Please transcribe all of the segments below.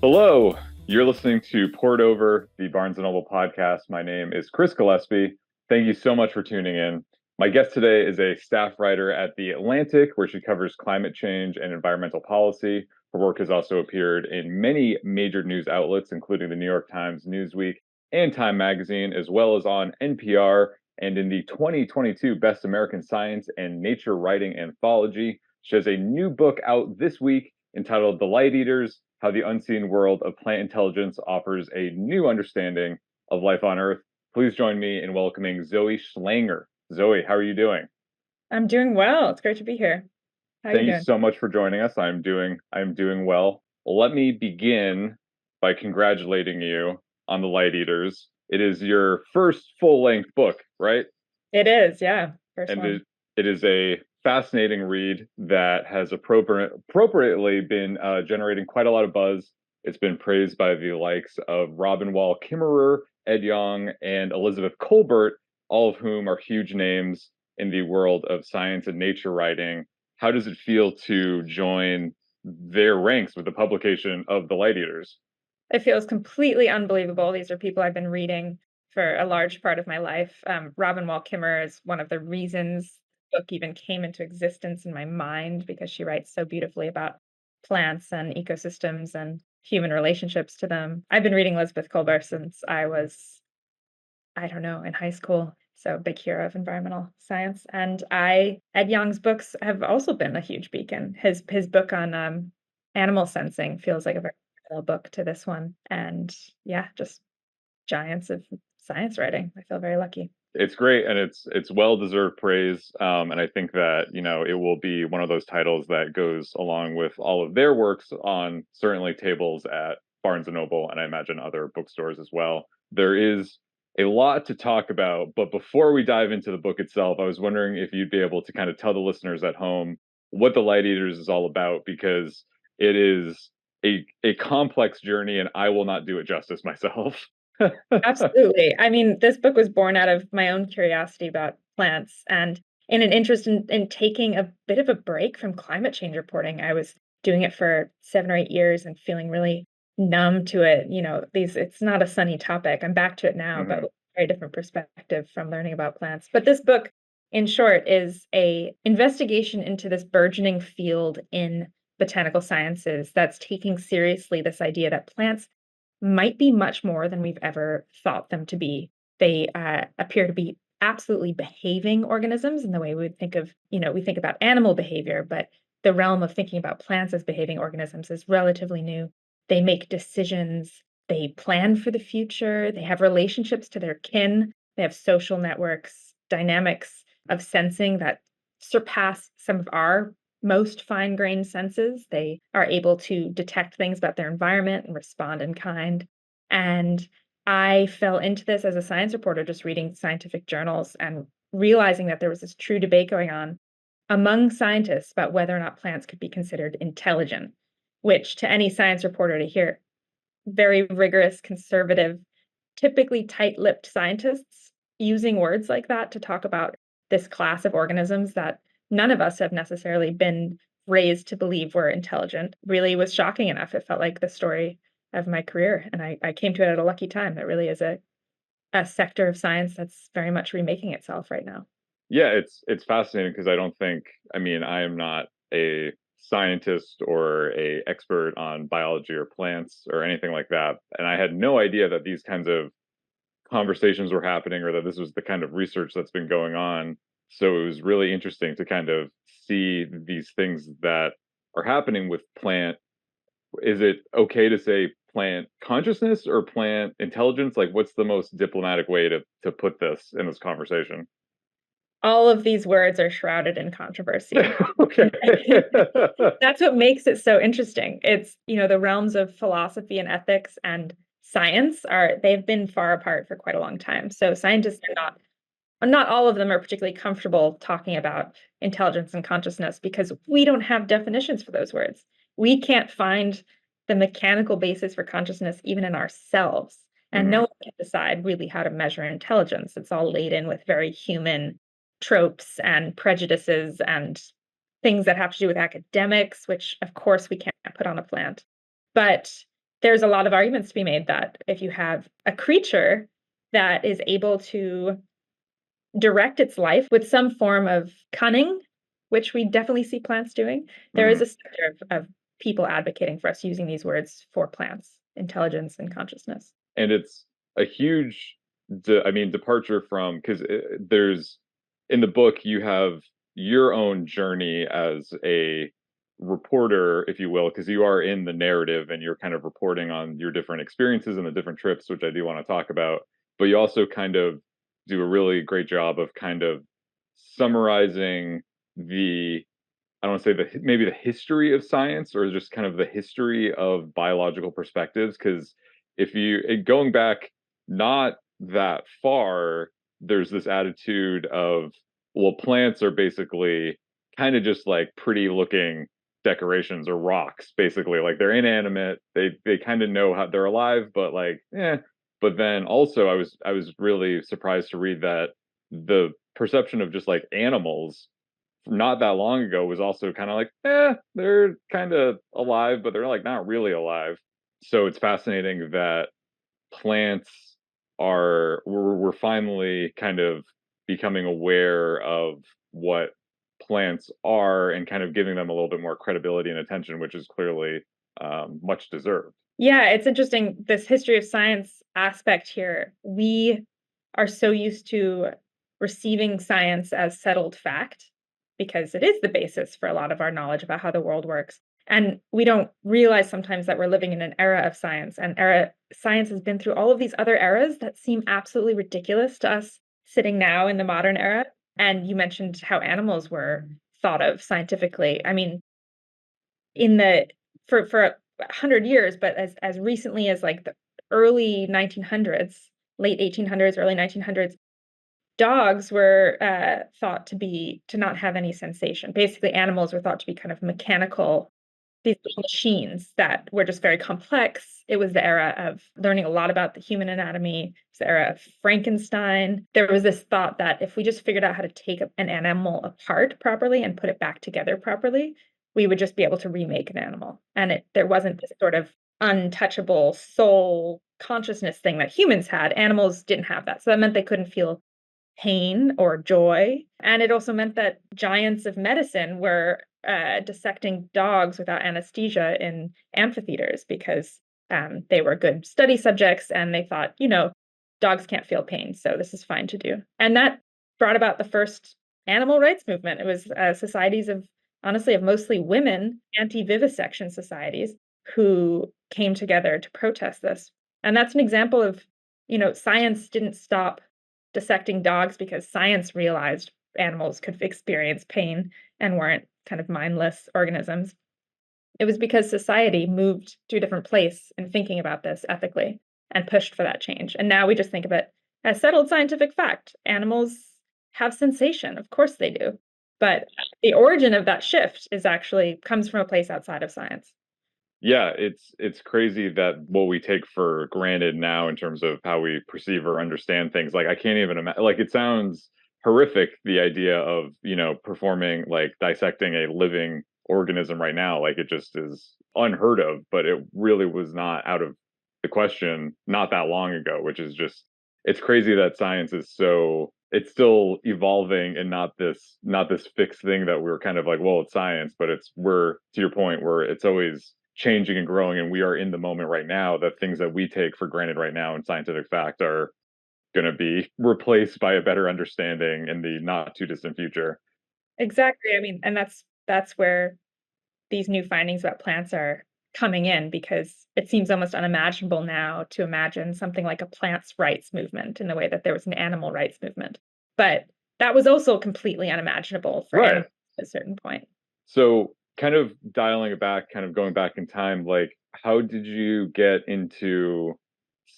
Hello, you're listening to Poured Over, the Barnes & Noble podcast. My name is Chris Gillespie. Thank you so much for tuning in. My guest today is a staff writer at The Atlantic, where she covers climate change and environmental policy. Her work has also appeared in many major news outlets, including the New York Times, Newsweek, and Time Magazine, as well as on NPR and in the 2022 Best American Science and Nature Writing Anthology. She has a new book out this week entitled The Light Eaters: How the Unseen World of Plant Intelligence Offers a New Understanding of Life on Earth. Please join me in welcoming Zoë Schlanger. Zoë, how are you doing? I'm doing well. It's great to be here. How you Thank you doing? so much for joining us. I'm doing well. Let me begin by congratulating you on The Light Eaters. It is your first full-length book, right? It is, yeah. First And one. it is a fascinating read that has appropriately been generating quite a lot of buzz. It's been praised by the likes of Robin Wall Kimmerer, Ed Yong, and Elizabeth Kolbert, all of whom are huge names in the world of science and nature writing. How does it feel to join their ranks with the publication of The Light Eaters? It feels completely unbelievable. These are people I've been reading for a large part of my life. Robin Wall Kimmerer is one of the reasons the book even came into existence in my mind because she writes so beautifully about plants and ecosystems and human relationships to them. I've been reading Elizabeth Kolbert since I was, I don't know, in high school. So big hero of environmental science. And Ed Yong's books have also been a huge beacon. His book on animal sensing feels like a very parallel book to this one. And yeah, just giants of science writing. I feel very lucky. It's great, and it's well deserved praise. And I think that it will be one of those titles that goes along with all of their works on certainly tables at Barnes and Noble, and I imagine other bookstores as well. There is a lot to talk about, but before we dive into the book itself, I was wondering if you'd be able to kind of tell the listeners at home what The Light Eaters is all about, because it is a complex journey, and I will not do it justice myself. Absolutely. I mean, this book was born out of my own curiosity about plants and in an interest in taking a bit of a break from climate change reporting. I was doing it for 7 or 8 years and feeling really numb to it. It's not a sunny topic. I'm back to it now, but Mhm. with a very different perspective from learning about plants. But this book, in short, is a investigation into this burgeoning field in botanical sciences that's taking seriously this idea that plants might be much more than we've ever thought them to be. They appear to be absolutely behaving organisms in the way we would think of, we think about animal behavior, but the realm of thinking about plants as behaving organisms is relatively new. They make decisions, they plan for the future, they have relationships to their kin, they have social networks, dynamics of sensing that surpass some of our most fine-grained senses. They are able to detect things about their environment and respond in kind. And I fell into this as a science reporter, just reading scientific journals and realizing that there was this true debate going on among scientists about whether or not plants could be considered intelligent, which to any science reporter to hear, very rigorous, conservative, typically tight-lipped scientists using words like that to talk about this class of organisms that none of us have necessarily been raised to believe were intelligent really was shocking enough. It felt like the story of my career, and I came to it at a lucky time. It really is a sector of science that's very much remaking itself right now. Yeah, it's fascinating because I am not a scientist or a expert on biology or plants or anything like that, and I had no idea that these kinds of conversations were happening or that this was the kind of research that's been going on. So it was really interesting to kind of see these things that are happening with plant. Is it okay to say plant consciousness or plant intelligence? Like, what's the most diplomatic way to put this in this conversation? All of these words are shrouded in controversy. Okay. That's what makes it so interesting. It's, the realms of philosophy and ethics and science they've been far apart for quite a long time. So scientists are not all of them are particularly comfortable talking about intelligence and consciousness because we don't have definitions for those words. We can't find the mechanical basis for consciousness even in ourselves. And no Mhm. one can decide really how to measure intelligence. It's all laden with very human tropes and prejudices and things that have to do with academics, which of course we can't put on a plant. But there's a lot of arguments to be made that if you have a creature that is able to direct its life with some form of cunning, which we definitely see plants doing, there is Mhm. a sector of people advocating for us using these words for plants, intelligence and consciousness. And it's a huge departure from, because there's, in the book you have your own journey as a reporter, if you will, because you are in the narrative and you're kind of reporting on your different experiences and the different trips, which I do want to talk about. But you also kind of do a really great job of kind of summarizing the, I don't want to say maybe the history of science, or just kind of the history of biological perspectives. Because if you going back not that far, there's this attitude of, well, plants are basically kind of just like pretty looking decorations or rocks, basically. Like they're inanimate. They kind of know how they're alive, but like, eh. But then also I was really surprised to read that the perception of just like animals not that long ago was also kind of like, they're kind of alive, but they're like not really alive. So it's fascinating that plants we're finally kind of becoming aware of what plants are and kind of giving them a little bit more credibility and attention, which is clearly much deserved. Yeah, it's interesting, this history of science aspect here. We are so used to receiving science as settled fact because it is the basis for a lot of our knowledge about how the world works. And we don't realize sometimes that we're living in an era of science, and science has been through all of these other eras that seem absolutely ridiculous to us sitting now in the modern era. And you mentioned how animals were thought of scientifically. I mean, in the for 100 years, but as recently as like the early 1900s, late 1800s, early 1900s, dogs were thought to not have any sensation. Basically, animals were thought to be kind of mechanical, these little machines that were just very complex. It was the era of learning a lot about the human anatomy. It's the era of Frankenstein. There was this thought that if we just figured out how to take an animal apart properly and put it back together properly, we would just be able to remake an animal. And there wasn't this sort of untouchable soul consciousness thing that humans had. Animals didn't have that. So that meant they couldn't feel pain or joy. And it also meant that giants of medicine were dissecting dogs without anesthesia in amphitheaters because they were good study subjects and they thought, dogs can't feel pain, so this is fine to do. And that brought about the first animal rights movement. It was societies of, honestly, of mostly women, anti-vivisection societies who came together to protest this. And that's an example of, science didn't stop dissecting dogs because science realized animals could experience pain and weren't kind of mindless organisms. It was because society moved to a different place in thinking about this ethically and pushed for that change. And now we just think of it as settled scientific fact. Animals have sensation, of course they do. But the origin of that shift comes from a place outside of science. Yeah, it's crazy that what we take for granted now in terms of how we perceive or understand things. Like I can't even imagine. Like it sounds horrific, the idea of performing, like dissecting a living organism right now. Like it just is unheard of. But it really was not out of the question not that long ago. Which is just, it's crazy that science is so, it's still evolving and not this fixed thing that we're kind of like, well, it's science, but we're, to your point, where it's always changing and growing, and we are in the moment right now that things that we take for granted right now in scientific fact are going to be replaced by a better understanding in the not too distant future. Exactly. I mean, and that's where these new findings about plants are coming in, because it seems almost unimaginable now to imagine something like a plants rights movement in the way that there was an animal rights movement. But that was also completely unimaginable for Right. animals at a certain point. So kind of dialing it back, kind of going back in time, like how did you get into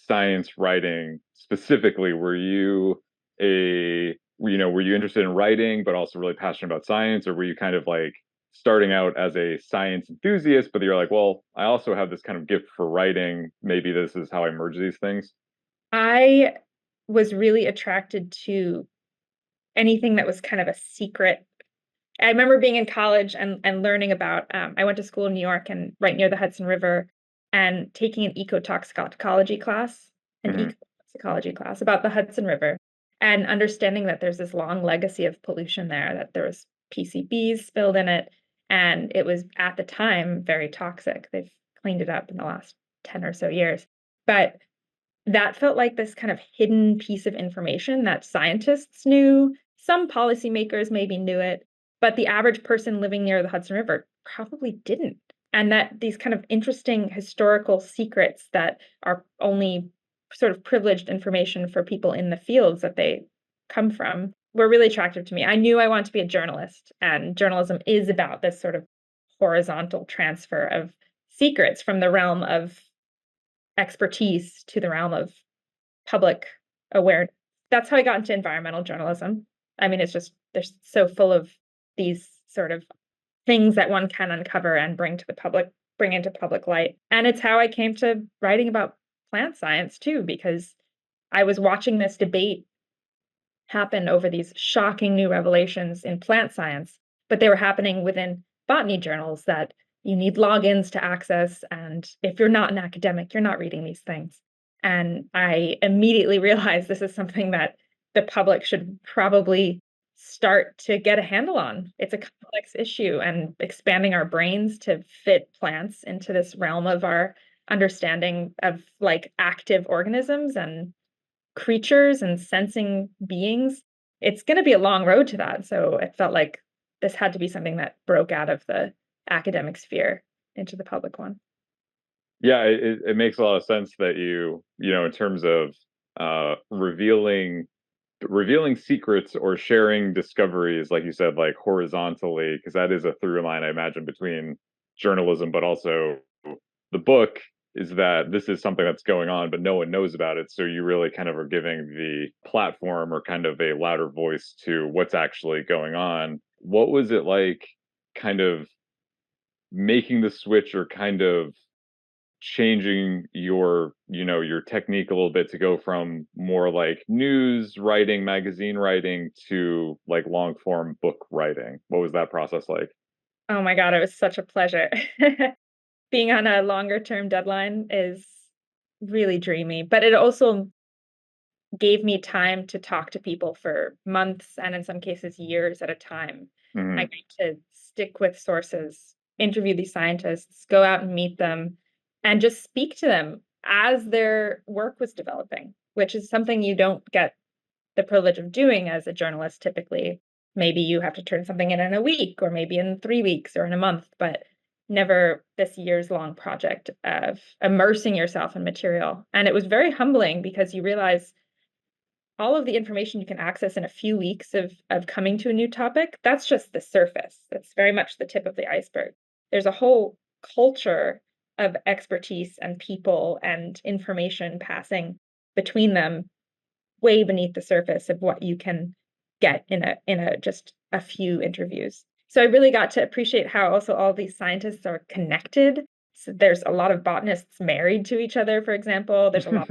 science writing specifically? Were you interested in writing but also really passionate about science, or were you kind of like starting out as a science enthusiast, but you're like, well, I also have this kind of gift for writing, maybe this is how I merge these things? I was really attracted to anything that was kind of a secret. I remember being in college and learning about, I went to school in New York and right near the Hudson River. and taking an ecotoxicology class, an Hmm. ecotoxicology class about the Hudson River, and understanding that there's this long legacy of pollution there, that there was PCBs spilled in it, and it was at the time very toxic. They've cleaned it up in the last 10 or so years. But that felt like this kind of hidden piece of information that scientists knew. Some policymakers maybe knew it, but the average person living near the Hudson River probably didn't. And that these kind of interesting historical secrets that are only sort of privileged information for people in the fields that they come from were really attractive to me. I knew I wanted to be a journalist, and journalism is about this sort of horizontal transfer of secrets from the realm of expertise to the realm of public awareness. That's how I got into environmental journalism. I mean, it's just they're so full of these sort of things that one can uncover and bring to the public, bring into public light. And it's how I came to writing about plant science too, because I was watching this debate happen over these shocking new revelations in plant science, but they were happening within botany journals that you need logins to access. And if you're not an academic, you're not reading these things. And I immediately realized this is something that the public should probably start to get a handle on. It's a complex issue, and expanding our brains to fit plants into this realm of our understanding of like active organisms and creatures and sensing beings, it's going to be a long road to that. So it felt like this had to be something that broke out of the academic sphere into the public one. Yeah, it makes a lot of sense that you know, in terms of revealing secrets or sharing discoveries, like you said, like horizontally, because that is a through line, I imagine, between journalism, but also the book is that this is something that's going on, but no one knows about it. So you really kind of are giving the platform or kind of a louder voice to what's actually going on. What was it like kind of making the switch or kind of changing your, you know, your technique a little bit to go from more like news writing, magazine writing to like long form book writing? What was that process like? Oh my God, it was such a pleasure. Being on a longer term deadline is really dreamy, but it also gave me time to talk to people for months and in some cases years at a time. I Hmm. got to stick with sources, interview these scientists, go out and meet them, and just speak to them as their work was developing, which is something you don't get the privilege of doing as a journalist typically. Maybe you have to turn something in a week, or maybe in 3 weeks, or in a month, but never this years long project of immersing yourself in material. And it was very humbling because you realize all of the information you can access in a few weeks of coming to a new topic, that's just the surface. That's very much the tip of the iceberg. There's a whole culture of expertise and people and information passing between them way beneath the surface of what you can get in a just a few interviews. So I really got to appreciate how also all these scientists are connected. So there's a lot of botanists married to each other, for example. There's a lot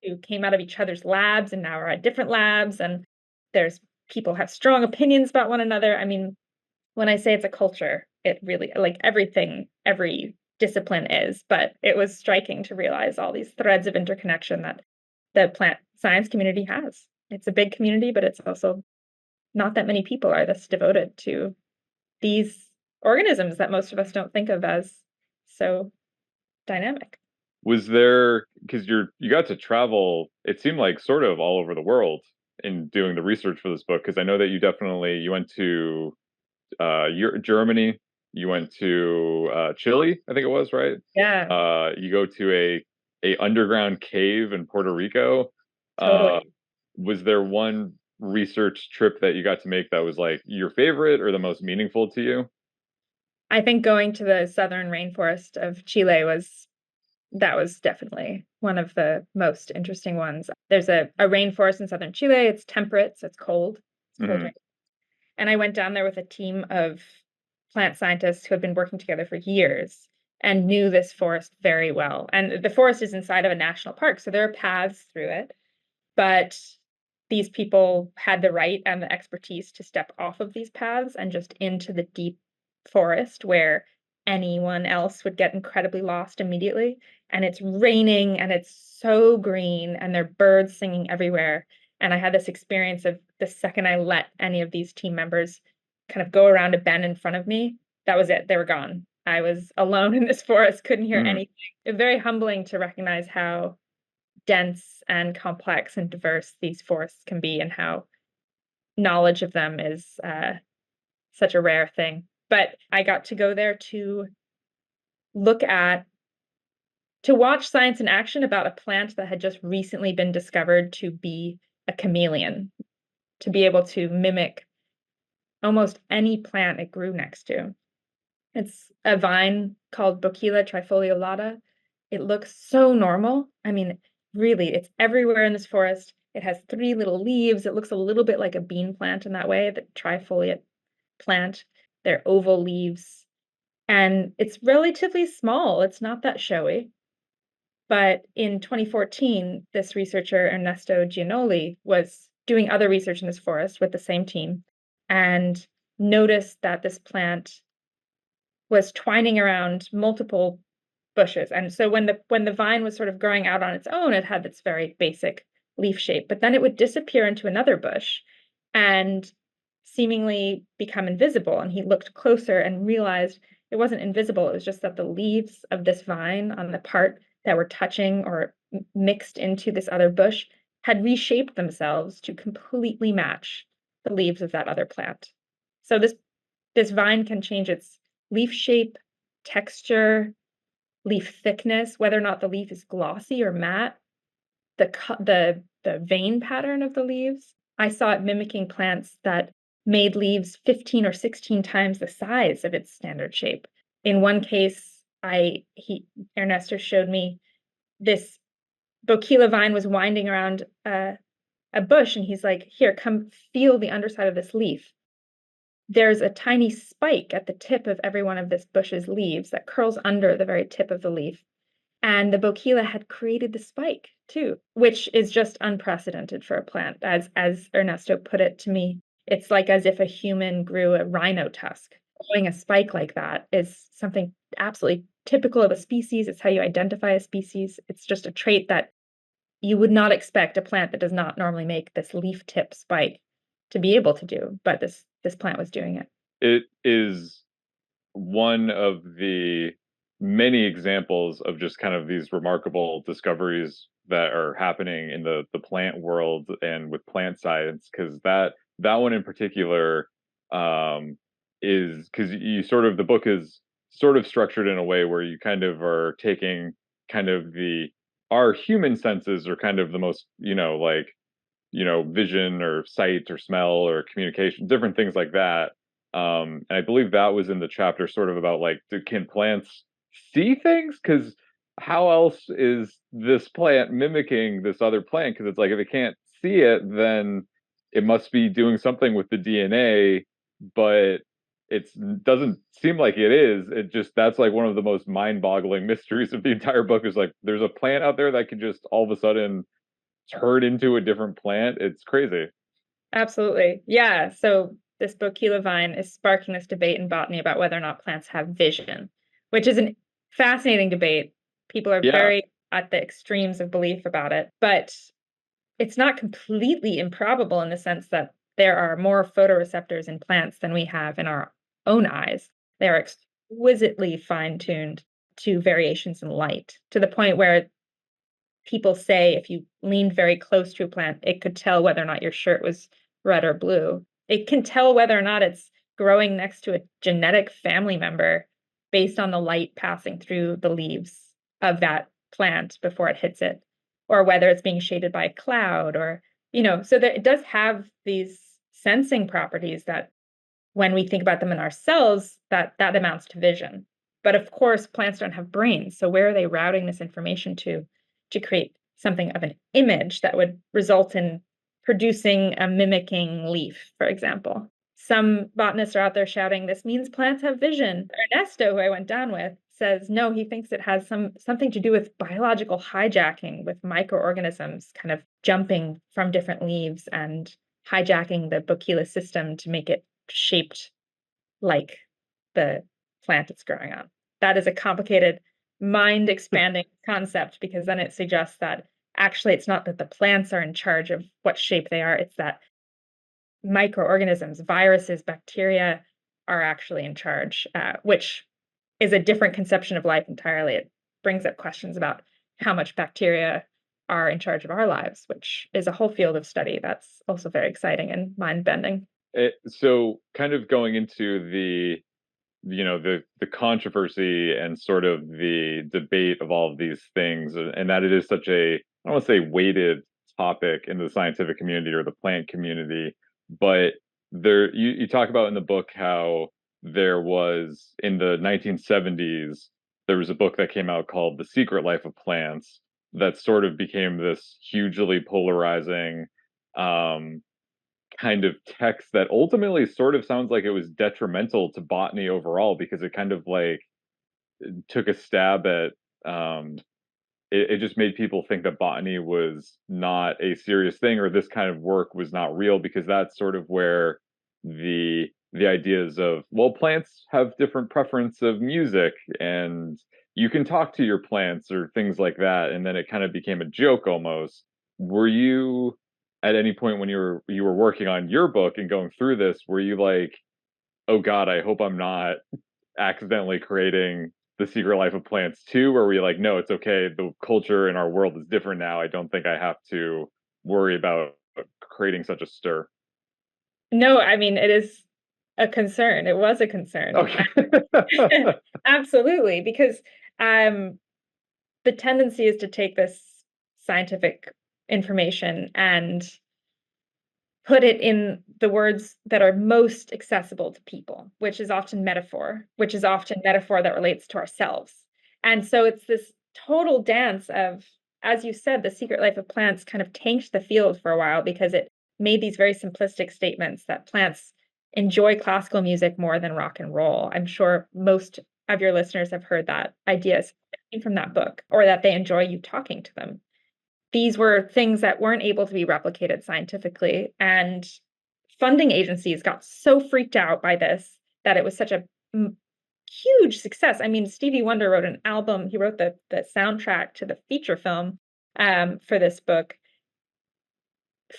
who came out of each other's labs and now are at different labs, and there's people have strong opinions about one another. I mean, when I say it's a culture, it really like everything, every discipline is, but it was striking to realize all these threads of interconnection that the plant science community has. It's a big community, but it's also not that many people are this devoted to these organisms that most of us don't think of as so dynamic. Was there, because you got to travel, it seemed like sort of all over the world in doing the research for this book, because I know that you went to Germany, you went to Chile, I think it was, right? Yeah, You go to a underground cave in Puerto Rico. Uh, totally. was there one research trip that you got to make that was like your favorite or the most meaningful to you? I think going to the southern rainforest of Chile was that was definitely one of the most interesting ones. There's a rainforest in southern Chile. It's temperate, so it's cold. It's cold Hmm. rain. And I went down there with a team of plant scientists who had been working together for years and knew this forest very well. And the forest is inside of a national park, so there are paths through it. But these people had the right and the expertise to step off of these paths and just into the deep forest where anyone else would get incredibly lost immediately. And it's raining and it's so green and there are birds singing everywhere. And I had this experience of the second I let any of these team members kind of go around a bend in front of me, that was it. They were gone. I was alone in this forest, couldn't hear anything. It was very humbling to recognize how dense and complex and diverse these forests can be and how knowledge of them is such a rare thing. But I got to go there to watch science in action about a plant that had just recently been discovered to be a chameleon, to be able to mimic almost any plant it grew next to. It's a vine called Bocchila trifoliolata. It looks so normal. I mean, really, it's everywhere in this forest. It has 3 little leaves. It looks a little bit like a bean plant in that way, the trifoliate plant. They're oval leaves. And it's relatively small. It's not that showy. But in 2014, this researcher, Ernesto Giannoli, was doing other research in this forest with the same team and noticed that this plant was twining around multiple bushes. And so when the vine was sort of growing out on its own, it had its very basic leaf shape, but then it would disappear into another bush and seemingly become invisible. And he looked closer and realized it wasn't invisible. It was just that the leaves of this vine on the part that were touching or mixed into this other bush had reshaped themselves to completely match the leaves of that other plant. So this vine can change its leaf shape, texture, leaf thickness, whether or not the leaf is glossy or matte, the vein pattern of the leaves. I saw it mimicking plants that made leaves 15 or 16 times the size of its standard shape. In one case, Ernesto showed me this Bocchila vine was winding around a bush, and he's like, "Here, come feel the underside of this leaf." There's a tiny spike at the tip of every one of this bush's leaves that curls under the very tip of the leaf. And the Bocchila had created the spike too, which is just unprecedented for a plant. As Ernesto put it to me, it's like as if a human grew a rhino tusk. Growing a spike like that is something absolutely typical of a species. It's how you identify a species. It's just a trait that you would not expect a plant that does not normally make this leaf tip spike to be able to do, but this plant was doing it. It is one of the many examples of just kind of these remarkable discoveries that are happening in the plant world and with plant science, because that one in particular is because you sort of the book is sort of structured in a way where you kind of are taking kind of our human senses are kind of the most like vision or sight or smell or communication, different things like that. And I believe that was in the chapter sort of about like, can plants see things? Because how else is this plant mimicking this other plant? Because it's like, if it can't see it, then it must be doing something with the DNA, but it doesn't seem like it is. It just, that's like one of the most mind-boggling mysteries of the entire book, is like, there's a plant out there that can just all of a sudden turn into a different plant. It's crazy. Absolutely. Yeah. So this Bocchila vine is sparking this debate in botany about whether or not plants have vision, which is a fascinating debate. People are Yeah. very at the extremes of belief about it, but it's not completely improbable in the sense that there are more photoreceptors in plants than we have in our own eyes. They are exquisitely fine-tuned to variations in light, to the point where people say if you leaned very close to a plant, it could tell whether or not your shirt was red or blue. It can tell whether or not it's growing next to a genetic family member based on the light passing through the leaves of that plant before it hits it, or whether it's being shaded by a cloud, or, so that it does have these sensing properties that when we think about them in our cells, that amounts to vision. But of course, plants don't have brains. So where are they routing this information to create something of an image that would result in producing a mimicking leaf, for example? Some botanists are out there shouting, this means plants have vision. Ernesto, who I went down with, says no, he thinks it has something to do with biological hijacking, with microorganisms kind of jumping from different leaves and hijacking the Bocchila system to make it shaped like the plant it's growing on. that is a complicated, mind-expanding concept, because then it suggests that actually it's not that the plants are in charge of what shape they are, it's that microorganisms, viruses, bacteria are actually in charge, which is a different conception of life entirely. It brings up questions about how much bacteria are in charge of our lives, which is a whole field of study that's also very exciting and mind-bending. So kind of going into the controversy and sort of the debate of all of these things, and that it is such a, I don't want to say weighted topic in the scientific community or the plant community, but you talk about in the book how there was in the 1970s there was a book that came out called The Secret Life of Plants that sort of became this hugely polarizing um, kind of text that ultimately sort of sounds like it was detrimental to botany overall because it kind of like took a stab at it just made people think that botany was not a serious thing or this kind of work was not real because that's sort of where the ideas of, well, plants have different preference of music and you can talk to your plants or things like that, and then it kind of became a joke almost. Were you at any point when you were working on your book and going through this, were you like, oh god, I hope I'm not accidentally creating The Secret Life of Plants too, or were you like, no, it's okay, the culture in our world is different now, I don't think I have to worry about creating such a stir? No, I mean, it is a concern. It was a concern. Okay. Absolutely, because um, the tendency is to take this scientific information and put it in the words that are most accessible to people, which is often metaphor, which is often metaphor that relates to ourselves. And so it's this total dance of, as you said, The Secret Life of Plants kind of tanked the field for a while because it made these very simplistic statements that plants enjoy classical music more than rock and roll. I'm sure most of your listeners have heard that ideas from that book, or that they enjoy you talking to them. These were things that weren't able to be replicated scientifically. And funding agencies got so freaked out by this that it was such a huge success. I mean, Stevie Wonder wrote an album, he wrote the soundtrack to the feature film for this book.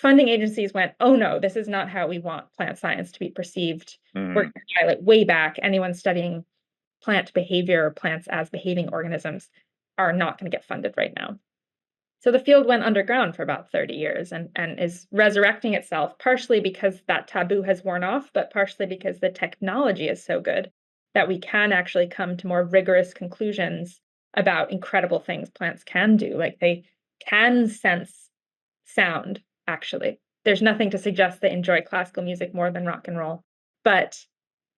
Funding agencies went, oh no, this is not how we want plant science to be perceived. We're going to dial it way back. Anyone studying plant behavior or plants as behaving organisms are not going to get funded right now. So the field went underground for about 30 years and is resurrecting itself, partially because that taboo has worn off, but partially because the technology is so good that we can actually come to more rigorous conclusions about incredible things plants can do. Like they can sense sound, actually. There's nothing to suggest they enjoy classical music more than rock and roll, but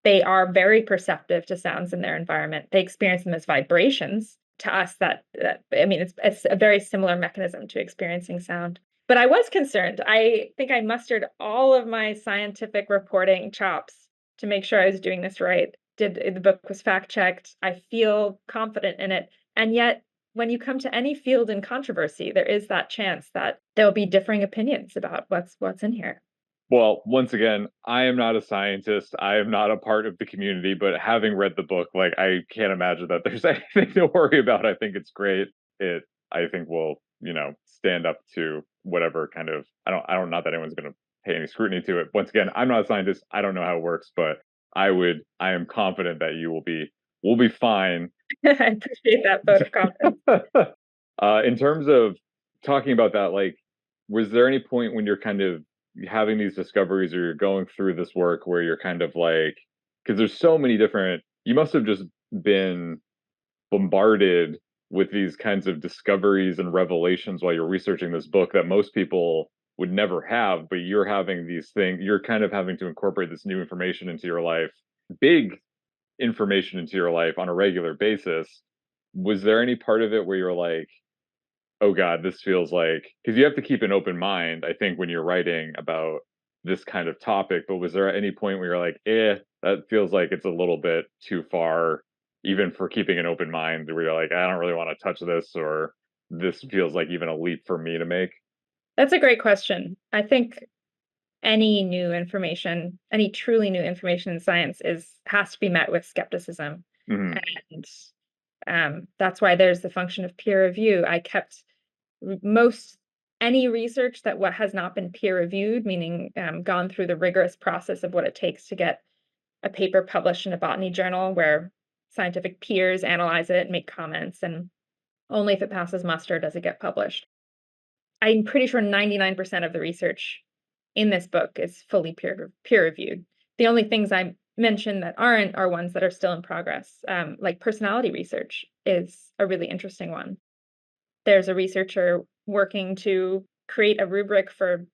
they are very perceptive to sounds in their environment. They experience them as vibrations. To us, that I mean, it's a very similar mechanism to experiencing sound. But I was concerned. I think I mustered all of my scientific reporting chops to make sure I was doing this right. The book was fact checked. I feel confident in it. And yet, when you come to any field in controversy, there is that chance that there will be differing opinions about what's in here. Well, once again, I am not a scientist. I am not a part of the community, but having read the book, like I can't imagine that there's anything to worry about. I think it's great. I think will, stand up to whatever kind of, not that anyone's going to pay any scrutiny to it. Once again, I'm not a scientist. I don't know how it works, but I am confident that you will be fine. I appreciate that vote of confidence. In terms of talking about that, like, was there any point when you're kind of having these discoveries or you're going through this work where you're kind of like, because there's so many different, you must have just been bombarded with these kinds of discoveries and revelations while you're researching this book that most people would never have, but you're having these things, you're kind of having to incorporate this new information into your life, big information into your life on a regular basis. Was there any part of it where you're like, oh god, this feels like, because you have to keep an open mind, I think, when you're writing about this kind of topic, but was there any point where you're like, that feels like it's a little bit too far, even for keeping an open mind, where you're like, I don't really want to touch this, or this feels like even a leap for me to make? That's a great question. I think any truly new information in science has to be met with skepticism. Hmm. And that's why there's the function of peer review. I kept most any research that what has not been peer reviewed, meaning gone through the rigorous process of what it takes to get a paper published in a botany journal where scientific peers analyze it and make comments, and only if it passes muster does it get published. I'm pretty sure 99% of the research in this book is fully peer reviewed. The only things I mentioned that aren't are ones that are still in progress. Like personality research is a really interesting one. There's a researcher working to create a rubric for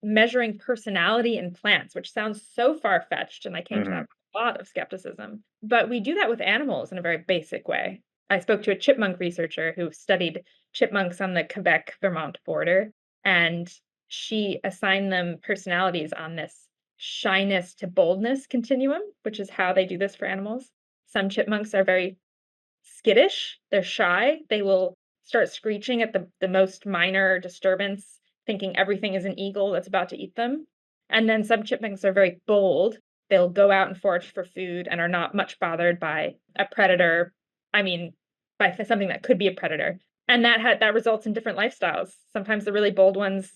measuring personality in plants, which sounds so far-fetched, and I came to that Hmm. with a lot of skepticism. But we do that with animals in a very basic way. I spoke to a chipmunk researcher who studied chipmunks on the Quebec-Vermont border, and she assigned them personalities on this shyness to boldness continuum, which is how they do this for animals. Some chipmunks are very skittish, they're shy, they will start screeching at the most minor disturbance, thinking everything is an eagle that's about to eat them. And then some chipmunks are very bold. They'll go out and forage for food and are not much bothered by a predator. I mean, by something that could be a predator. And that results in different lifestyles. Sometimes the really bold ones,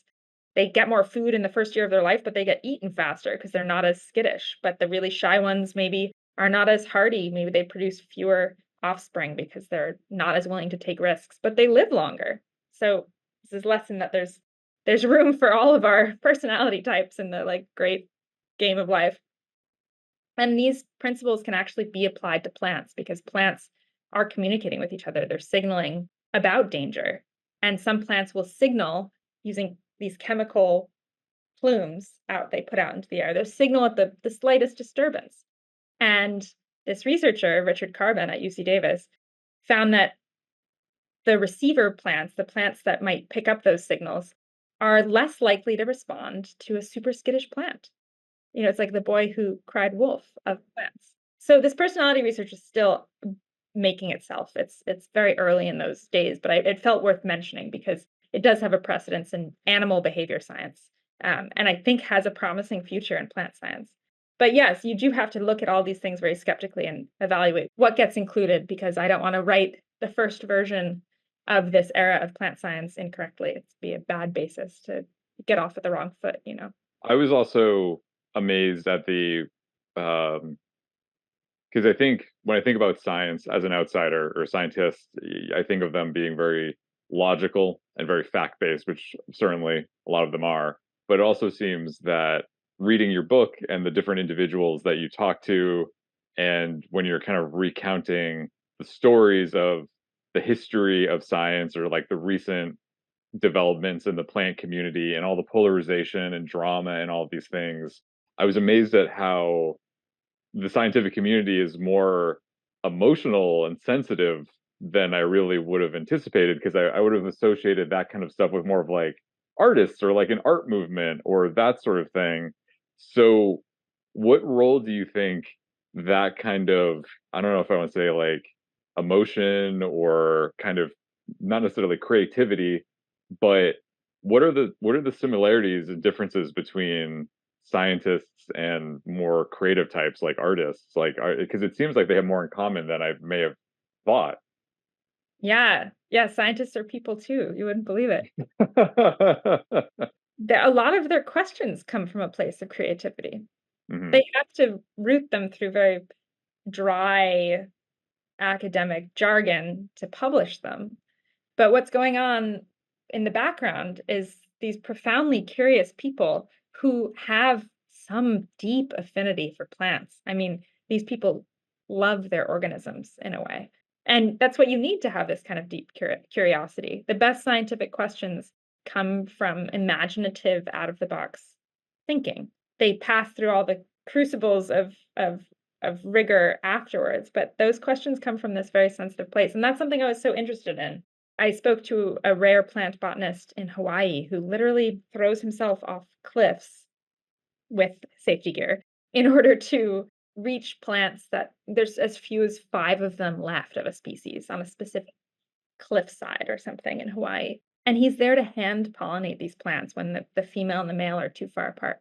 they get more food in the first year of their life, but they get eaten faster because they're not as skittish. But the really shy ones maybe are not as hardy. Maybe they produce fewer offspring because they're not as willing to take risks, but they live longer. So this is a lesson that there's room for all of our personality types in the like great game of life. And these principles can actually be applied to plants because plants are communicating with each other. They're signaling about danger. And some plants will signal using these chemical plumes they put out into the air. They'll signal at the slightest disturbance. And this researcher, Richard Carbon at UC Davis, found that the receiver plants, the plants that might pick up those signals, are less likely to respond to a super skittish plant. You know, it's like the boy who cried wolf of plants. So this personality research is still making itself. It's very early in those days, but it felt worth mentioning because it does have a precedence in animal behavior science, and I think has a promising future in plant science. But yes, you do have to look at all these things very skeptically and evaluate what gets included because I don't want to write the first version of this era of plant science incorrectly. It's be a bad basis to get off at the wrong foot, you know. I was also amazed at the um, because I think when I think about science as an outsider or scientist, I think of them being very logical and very fact based, which certainly a lot of them are. But it also seems that reading your book and the different individuals that you talk to, and when you're kind of recounting the stories of the history of science or like the recent developments in the plant community and all the polarization and drama and all of these things, I was amazed at how the scientific community is more emotional and sensitive than I really would have anticipated because I would have associated that kind of stuff with more of like artists or like an art movement or that sort of thing. So, what role do you think that kind of, I don't know if I want to say like emotion or kind of not necessarily creativity, but what are the similarities and differences between scientists and more creative types like artists like because it seems like they have more in common than I may have thought. Yeah, yeah, scientists are people too. You wouldn't believe it. A lot of their questions come from a place of creativity. Hmm. They have to root them through very dry academic jargon to publish them. But what's going on in the background is these profoundly curious people who have some deep affinity for plants. I mean, these people love their organisms in a way. And that's what you need to have this kind of deep curiosity. The best scientific questions come from imaginative, out of the box thinking. They pass through all the crucibles of rigor afterwards, but those questions come from this very sensitive place. And that's something I was so interested in. I spoke to a rare plant botanist in Hawaii who literally throws himself off cliffs with safety gear in order to reach plants that there's as few as 5 of them left of a species on a specific cliffside or something in Hawaii. And he's there to hand pollinate these plants when the female and the male are too far apart.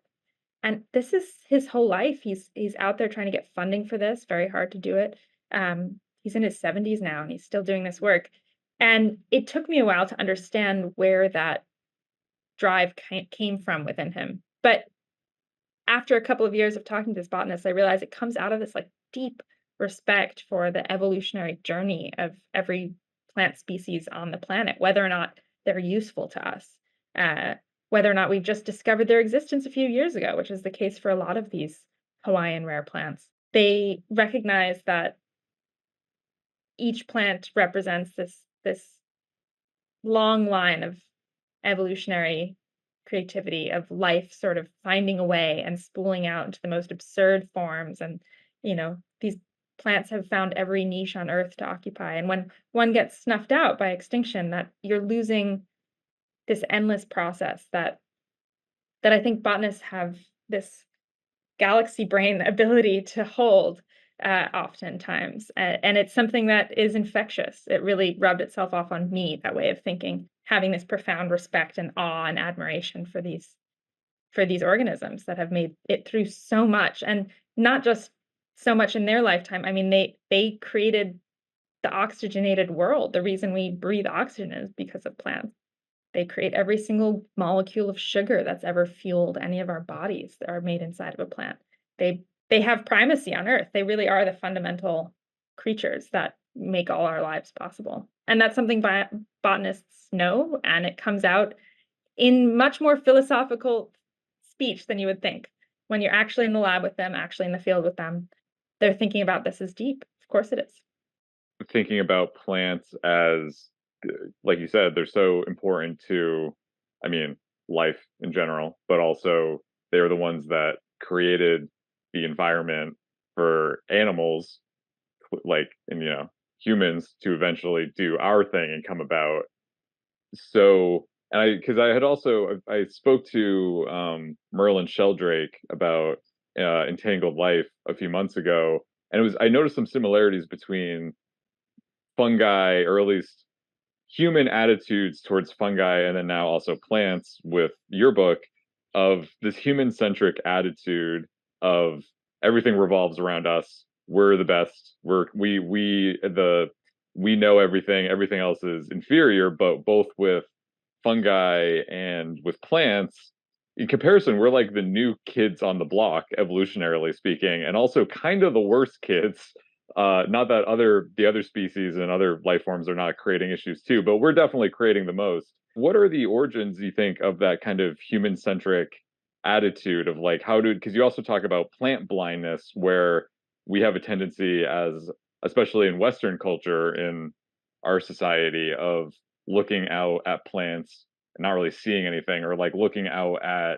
And this is his whole life. He's out there trying to get funding for this, very hard to do it. He's in his 70s now, and he's still doing this work. And it took me a while to understand where that drive came from within him. But after a couple of years of talking to this botanist, I realized it comes out of this like deep respect for the evolutionary journey of every plant species on the planet, whether or not they're useful to us, uh, whether or not we've just discovered their existence a few years ago, which is the case for a lot of these Hawaiian rare plants. They recognize that each plant represents this long line of evolutionary creativity, of life sort of finding a way and spooling out into the most absurd forms. And, these plants have found every niche on Earth to occupy. And when one gets snuffed out by extinction, that you're losing this endless process that I think botanists have this galaxy brain ability to hold oftentimes. And it's something that is infectious. It really rubbed itself off on me, that way of thinking, having this profound respect and awe and admiration for these organisms that have made it through so much, and not just so much in their lifetime. I mean, they created the oxygenated world. The reason we breathe oxygen is because of plants. They create every single molecule of sugar that's ever fueled any of our bodies that are made inside of a plant. They have primacy on Earth. They really are the fundamental creatures that make all our lives possible. And that's something botanists know, and it comes out in much more philosophical speech than you would think. When you're actually in the lab with them, actually in the field with them, they're thinking about this as deep. Of course it is. Thinking about plants as, like you said, they're so important to, I mean, life in general, but also they're the ones that created the environment for animals, like, and, humans to eventually do our thing and come about. So, and because I had also, I spoke to Merlin Sheldrake about Entangled Life a few months ago, and I noticed some similarities between fungi, or at least human attitudes towards fungi, and then now also plants with your book, of this human centric attitude of everything revolves around us. We're the best. We know everything. Everything else is inferior. But both with fungi and with plants, in comparison, we're like the new kids on the block, evolutionarily speaking, and also kind of the worst kids. Not that the other species and other life forms are not creating issues too, but we're definitely creating the most. What are the origins, you think, of that kind of human centric attitude of like because you also talk about plant blindness, where we have a tendency, as especially in Western culture, in our society, of looking out at plants and not really seeing anything, or like looking out at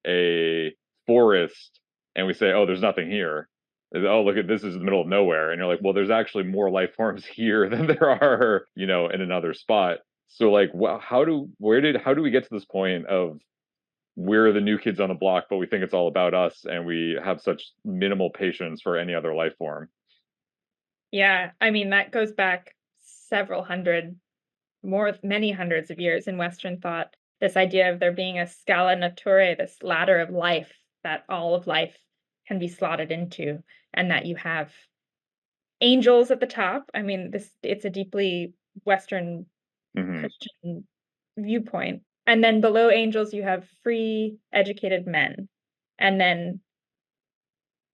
a forest and we say, oh, there's nothing here. Oh, look at this, is the middle of nowhere. And you're like, well, there's actually more life forms here than there are, in another spot. So like, how do we get to this point of we're the new kids on the block, but we think it's all about us, and we have such minimal patience for any other life form? Yeah, I mean, that goes back many hundreds of years in Western thought. This idea of there being a scala naturae, this ladder of life that all of life can be slotted into, and that you have angels at the top. I mean, it's a deeply Western Hmm. Christian viewpoint. And then below angels, you have free, educated men, and then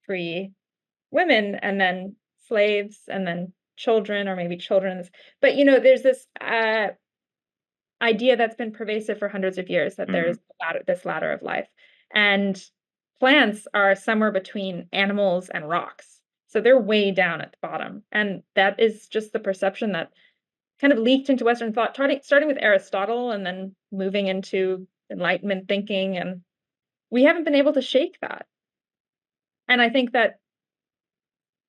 free women, and then slaves, and then children, or maybe children's. But there's this idea that's been pervasive for hundreds of years, that Hmm. there's this ladder of life, and plants are somewhere between animals and rocks. So they're way down at the bottom, and that is just the perception that kind of leaked into Western thought, starting with Aristotle and then moving into Enlightenment thinking, and we haven't been able to shake that. And I think that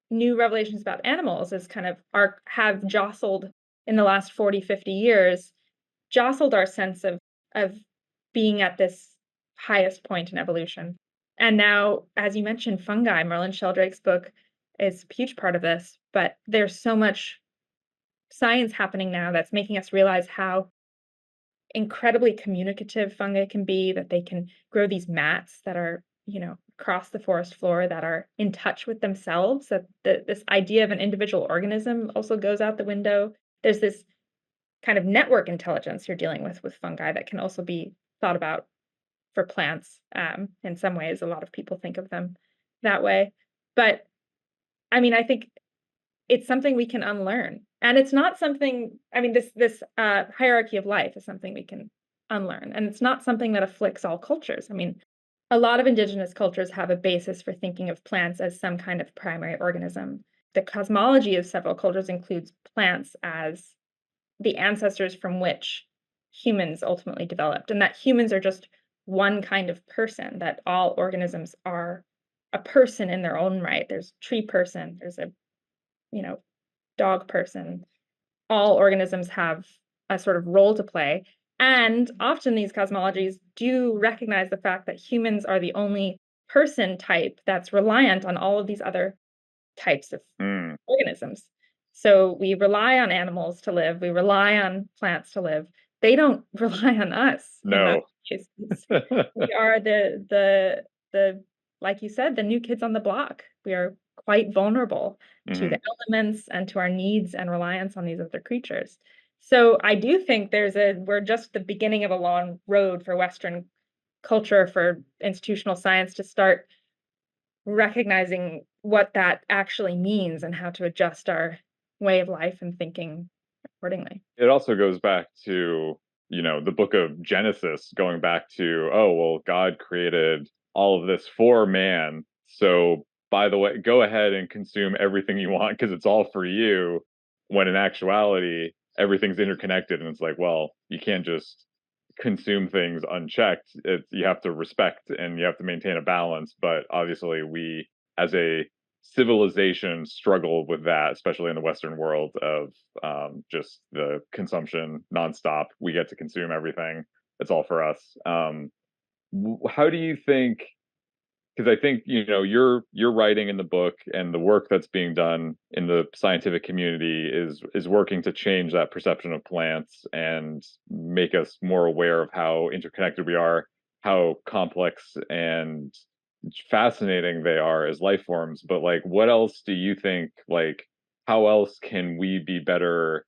new revelations about animals is kind of have jostled in the last 40, 50 years, jostled our sense of being at this highest point in evolution. And now, as you mentioned, fungi, Merlin Sheldrake's book is a huge part of this, but there's so much science happening now that's making us realize how incredibly communicative fungi can be, that they can grow these mats that are across the forest floor that are in touch with themselves, that this idea of an individual organism also goes out the window. There's this kind of network intelligence you're dealing with fungi that can also be thought about for plants. In some ways, a lot of people think of them that way. But I mean, I think it's something we can unlearn. And it's not something, I mean, this hierarchy of life is something we can unlearn. And it's not something that afflicts all cultures. I mean, a lot of indigenous cultures have a basis for thinking of plants as some kind of primary organism. The cosmology of several cultures includes plants as the ancestors from which humans ultimately developed, and that humans are just one kind of person, that all organisms are a person in their own right. There's tree person, there's a, you know, dog person. All organisms have a sort of role to play. And often these cosmologies do recognize the fact that humans are the only person type that's reliant on all of these other types of Mm, organisms. So we rely on animals to live, we rely on plants to live. They don't rely on us in that no. case. We are the like you said, the new kids on the block. We are quite vulnerable to Hmm. the elements and to our needs and reliance on these other creatures. So I do think we're just the beginning of a long road for Western culture, for institutional science to start recognizing what that actually means and how to adjust our way of life and thinking accordingly. It also goes back to, the book of Genesis, going back to, oh, well, God created all of this for man. So, by the way, go ahead and consume everything you want because it's all for you. When in actuality, everything's interconnected. And it's like, well, you can't just consume things unchecked. You have to respect and you have to maintain a balance. But obviously, we as a civilization struggle with that, especially in the Western world of just the consumption nonstop. We get to consume everything. It's all for us. How do you think? Because I think you're writing in the book, and the work that's being done in the scientific community is working to change that perception of plants and make us more aware of how interconnected we are, how complex and fascinating they are as life forms. But like, what else do you think? Like, how else can we be better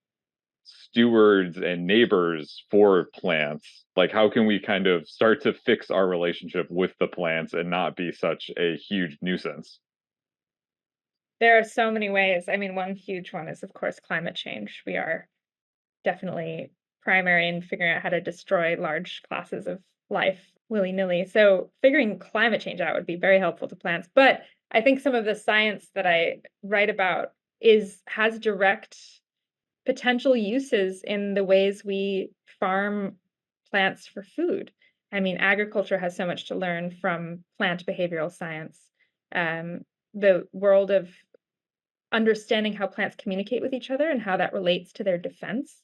stewards and neighbors for plants? Like, how can we kind of start to fix our relationship with the plants and not be such a huge nuisance? There are so many ways. I mean, one huge one is, of course, climate change. We are definitely primary in figuring out how to destroy large classes of life willy-nilly. So figuring climate change out would be very helpful to plants. But I think some of the science that I write about is has direct potential uses in the ways we farm plants for food. I mean, agriculture has so much to learn from plant behavioral science. Um, the world of understanding how plants communicate with each other and how that relates to their defense.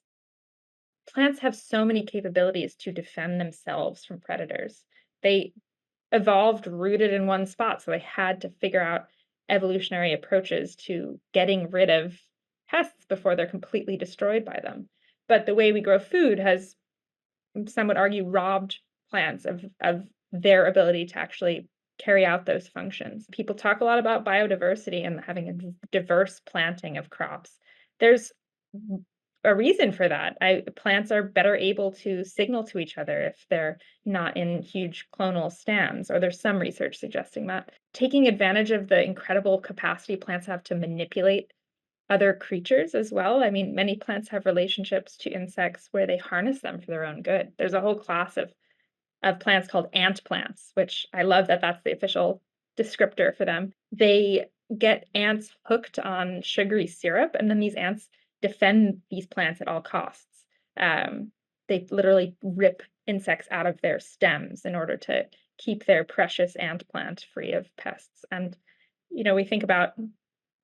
Plants have so many capabilities to defend themselves from predators. They evolved rooted in one spot, so they had to figure out evolutionary approaches to getting rid of pests before they're completely destroyed by them. But the way we grow food has, some would argue, robbed plants of their ability to actually carry out those functions. People talk a lot about biodiversity and having a diverse planting of crops. There's a reason for that. Plants are better able to signal to each other if they're not in huge clonal stands, or there's some research suggesting that. Taking advantage of the incredible capacity plants have to manipulate other creatures as well. I mean, many plants have relationships to insects where they harness them for their own good. There's a whole class of plants called ant plants, which I love that that's the official descriptor for them. They get ants hooked on sugary syrup, and then these ants defend these plants at all costs. They literally rip insects out of their stems in order to keep their precious ant plant free of pests. And, we think about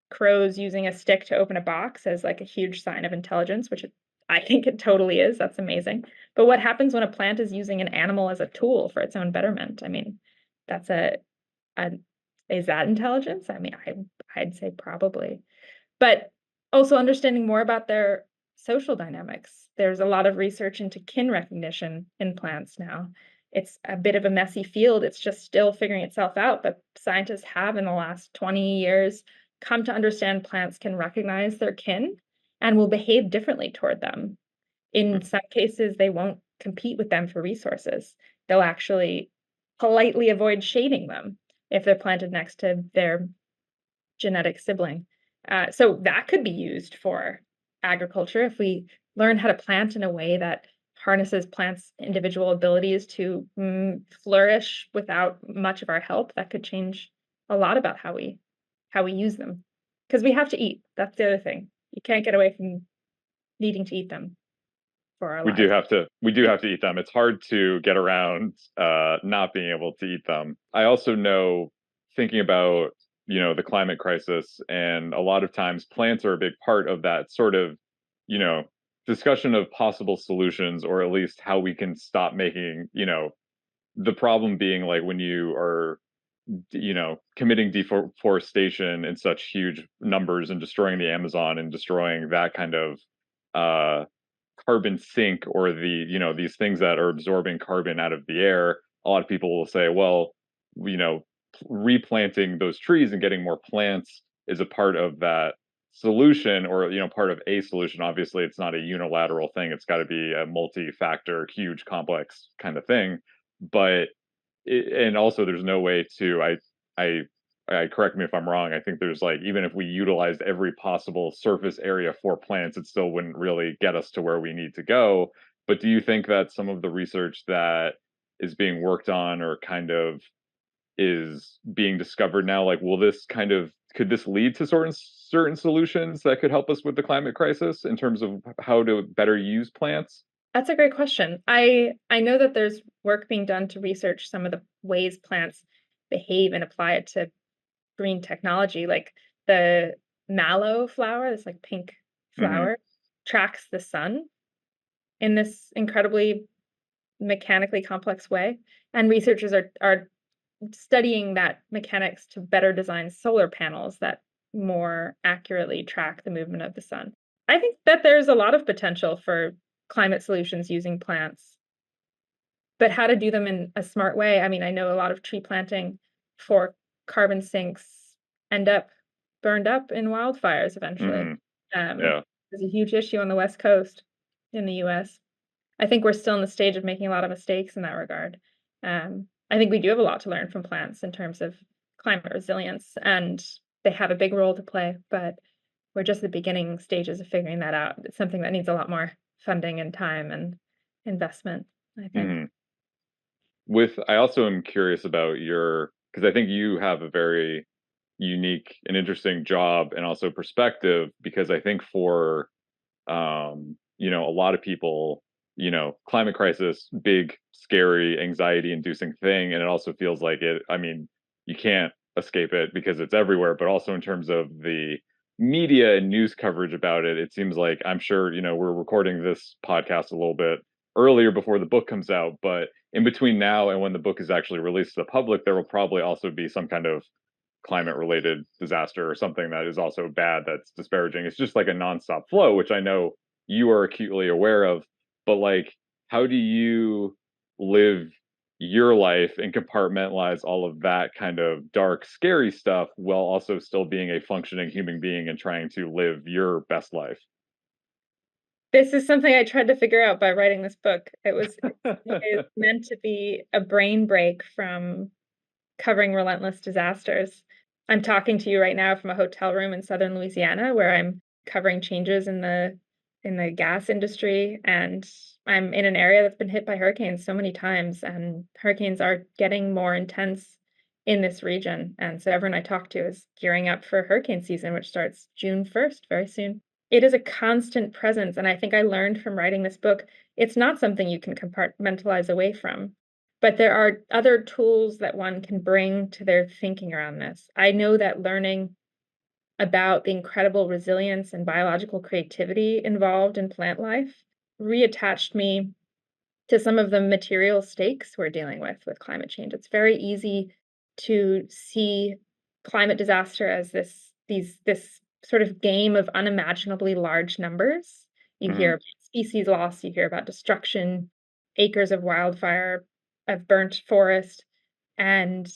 crows using a stick to open a box as like a huge sign of intelligence, which I think it totally is. That's amazing. But what happens when a plant is using an animal as a tool for its own betterment? I mean, that's a is that intelligence? I mean, I'd say probably. But also understanding more about their social dynamics. There's a lot of research into kin recognition in plants now. It's a bit of a messy field. It's just still figuring itself out. But scientists have, in the last 20 years, come to understand plants can recognize their kin and will behave differently toward them. In some cases, they won't compete with them for resources. They'll actually politely avoid shading them if they're planted next to their genetic sibling. So that could be used for agriculture if we learn how to plant in a way that harnesses plants' individual abilities to flourish without much of our help. That could change a lot about how we use them, because we have to eat. That's the other thing. You can't get away from needing to eat them for our lives. We do have to eat them. It's hard to get around not being able to eat them. I also know, thinking about, the climate crisis, and a lot of times plants are a big part of that sort of, you know, discussion of possible solutions, or at least how we can stop making, the problem being like when you are, committing deforestation in such huge numbers and destroying the Amazon and destroying that kind of uh carbon sink, or these things that are absorbing carbon out of the air. A lot of people will say, well, you know replanting those trees and getting more plants is a part of that solution, or part of a solution. Obviously it's not a unilateral thing, it's got to be a multi-factor, huge, complex kind of thing. But and also there's no way to I correct me if I'm wrong. I think there's, like, even if we utilized every possible surface area for plants, it still wouldn't really get us to where we need to go. But do you think that some of the research that is being worked on, or kind of is being discovered now, like, will this kind of could this lead to certain solutions that could help us with the climate crisis in terms of how to better use plants? That's a great question. I know that there's work being done to research some of the ways plants behave and apply it to green technology, like the mallow flower, this like pink Hmm. flower, tracks the sun in this incredibly mechanically complex way. And researchers are studying that mechanics to better design solar panels that more accurately track the movement of the sun. I think that there's a lot of potential for climate solutions using plants, but how to do them in a smart way. I mean, I know a lot of tree planting for carbon sinks end up burned up in wildfires eventually. Hmm. Um, Yeah. there's a huge issue on the West Coast in the US. I think we're still in the stage of making a lot of mistakes in that regard. I think we do have a lot to learn from plants in terms of climate resilience, and they have a big role to play, but we're just at the beginning stages of figuring that out. It's something that needs a lot more funding and time and investment, I think. Hmm. I also am curious about your, because I think you have a very unique and interesting job and also perspective, because I think for a lot of people, climate crisis, big, scary, anxiety inducing thing. And it also feels like it, I mean, you can't escape it because it's everywhere, but also in terms of the media and news coverage about it, it seems like, I'm sure, we're recording this podcast a little bit earlier before the book comes out, but in between now and when the book is actually released to the public, there will probably also be some kind of climate related disaster or something that is also bad, that's disparaging. It's just like a nonstop flow, which I know you are acutely aware of. But, like, how do you live your life and compartmentalize all of that kind of dark, scary stuff while also still being a functioning human being and trying to live your best life? This is something I tried to figure out by writing this book. It's meant to be a brain break from covering relentless disasters. I'm talking to you right now from a hotel room in Southern Louisiana where I'm covering changes in the gas industry, and I'm in an area that's been hit by hurricanes so many times, and hurricanes are getting more intense in this region. And so everyone I talk to is gearing up for hurricane season, which starts June 1st, very soon. It is a constant presence, and I think I learned from writing this book, it's not something you can compartmentalize away from. But there are other tools that one can bring to their thinking around this. I know that learning about the incredible resilience and biological creativity involved in plant life reattached me to some of the material stakes we're dealing with climate change. It's very easy to see climate disaster as this sort of game of unimaginably large numbers. You hear Hmm. about species loss, you hear about destruction, acres of wildfire, of burnt forest, and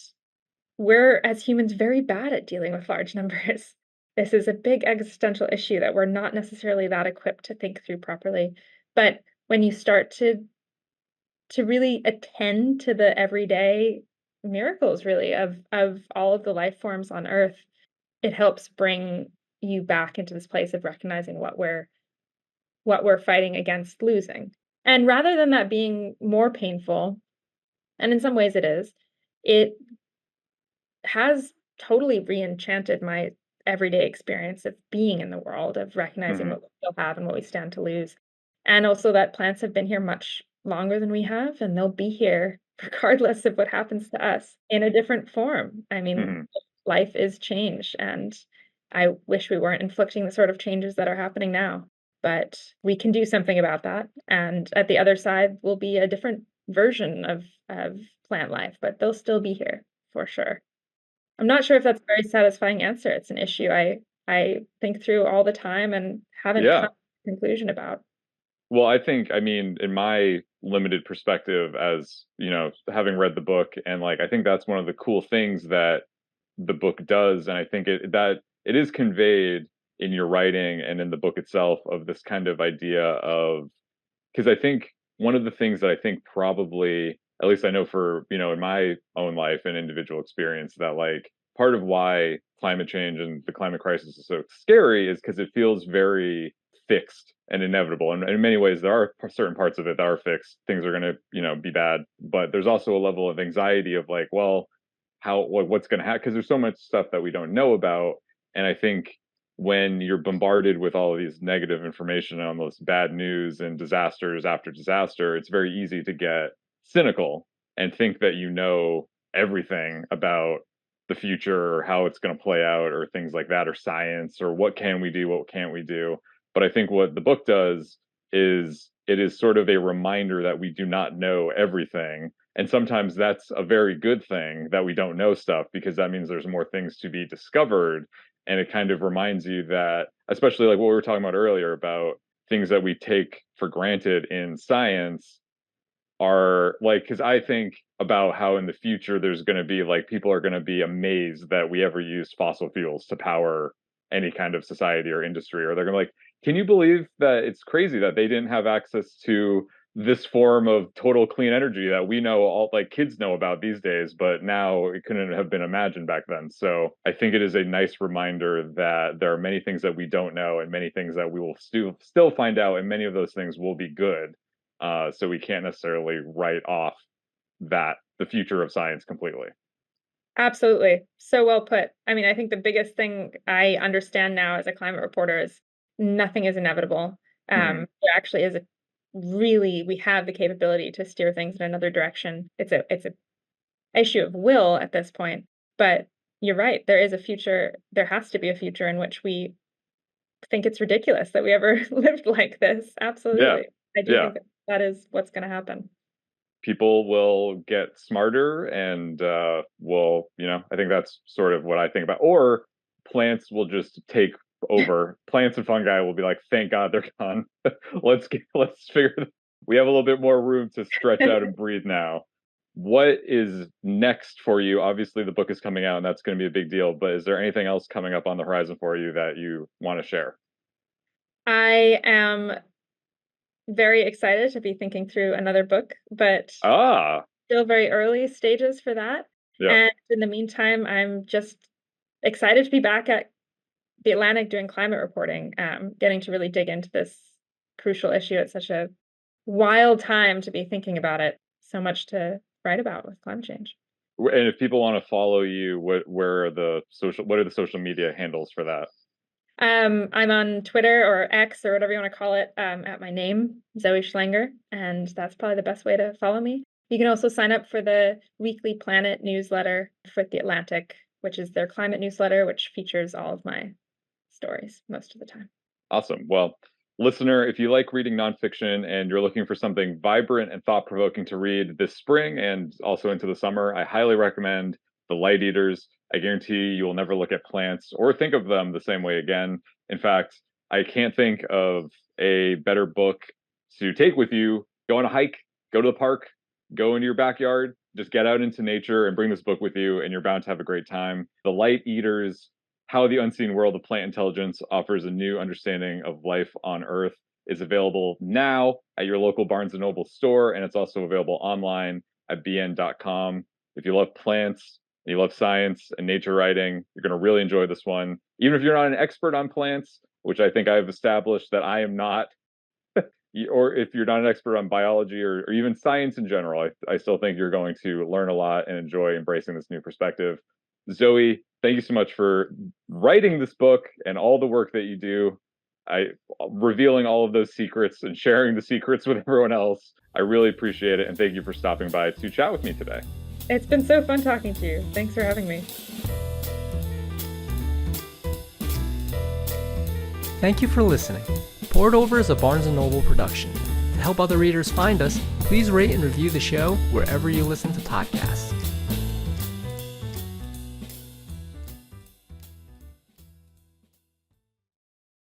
we're, as humans, very bad at dealing with large numbers. This is a big existential issue that we're not necessarily that equipped to think through properly. But when you start to really attend to the everyday miracles, really, of all of the life forms on Earth, it helps bring you back into this place of recognizing what we're fighting against losing. And rather than that being more painful, and in some ways it is, it has totally re-enchanted my everyday experience of being in the world, of recognizing Hmm. what we still have and what we stand to lose. And also that plants have been here much longer than we have, and they'll be here regardless of what happens to us in a different form. I mean, Hmm. life is change, and I wish we weren't inflicting the sort of changes that are happening now. But we can do something about that. And at the other side will be a different version of plant life, but they'll still be here for sure. I'm not sure if that's a very satisfying answer. It's an issue I think through all the time and haven't Yeah. come to a conclusion about. Well, I think, I mean, in my limited perspective, as having read the book, and like, I think that's one of the cool things that the book does, and I think it is conveyed in your writing and in the book itself, of this kind of idea of, because I think one of the things that I think probably, at least I know for, in my own life and individual experience, that like part of why climate change and the climate crisis is so scary is because it feels very fixed and inevitable. And in many ways, there are certain parts of it that are fixed. Things are going to, be bad, but there's also a level of anxiety of like, well, what's going to happen? Because there's so much stuff that we don't know about. And I think when you're bombarded with all of these negative information on those bad news and disasters after disaster, it's very easy to get cynical and think that everything about the future or how it's going to play out or things like that, or science, or what can we do, what can't we do. But I think what the book does is it is sort of a reminder that we do not know everything. And sometimes that's a very good thing that we don't know stuff, because that means there's more things to be discovered. And it kind of reminds you that, especially like what we were talking about earlier about things that we take for granted in science, are like, because I think about how in the future there's going to be like, people are going to be amazed that we ever used fossil fuels to power any kind of society or industry, or they're going to like, can you believe that it's crazy that they didn't have access to this form of total clean energy that we know, all like kids know about these days, but now it couldn't have been imagined back then. So I think it is a nice reminder that there are many things that we don't know and many things that we will still find out, and many of those things will be good. So we can't necessarily write off the future of science completely. Absolutely. So well put. I mean, I think the biggest thing I understand now as a climate reporter is nothing is inevitable. Hmm. There actually is a really, we have the capability to steer things in another direction. It's a issue of will at this point, but you're right. There is a future. There has to be a future in which we think it's ridiculous that we ever lived like this. Yeah, Absolutely. I do yeah. think that that is what's going to happen. People will get smarter, and will, I think that's sort of what I think about. Or plants will just take over. Plants and fungi will be like, thank God they're gone. Let's figure. We have a little bit more room to stretch out and breathe now. What is next for you? Obviously, the book is coming out, and that's going to be a big deal. But is there anything else coming up on the horizon for you that you want to share? I am very excited to be thinking through another book, but Ah, still very early stages for that. yeah. And in the meantime, I'm just excited to be back at the Atlantic doing climate reporting, getting to really dig into this crucial issue at such a wild time to be thinking about it. So much to write about with climate change. And if people want to follow you, what are the social media handles for that? I'm on Twitter or X or whatever you want to call it, at my name, Zoë Schlanger, and that's probably the best way to follow me. You can also sign up for the weekly Planet newsletter for The Atlantic, which is their climate newsletter, which features all of my stories most of the time. Awesome. Well, listener, if you like reading nonfiction and you're looking for something vibrant and thought provoking to read this spring and also into the summer, I highly recommend The Light Eaters. I guarantee you will never look at plants or think of them the same way again. In fact, I can't think of a better book to take with you. Go on a hike, go to the park, go into your backyard, just get out into nature and bring this book with you, and you're bound to have a great time. The Light Eaters: How the Unseen World of Plant Intelligence Offers a New Understanding of Life on Earth is available now at your local Barnes & Noble store, and it's also available online at bn.com. If you love plants, and you love science and nature writing, you're going to really enjoy this one. Even if you're not an expert on plants, which I think I've established that I am not, or if you're not an expert on biology or even science in general, I still think you're going to learn a lot and enjoy embracing this new perspective. Zoe, thank you so much for writing this book and all the work that you do. Revealing all of those secrets and sharing the secrets with everyone else. I really appreciate it, and thank you for stopping by to chat with me today. It's been so fun talking to you. Thanks for having me. Thank you for listening. Poured Over is a Barnes & Noble production. To help other readers find us, please rate and review the show wherever you listen to podcasts.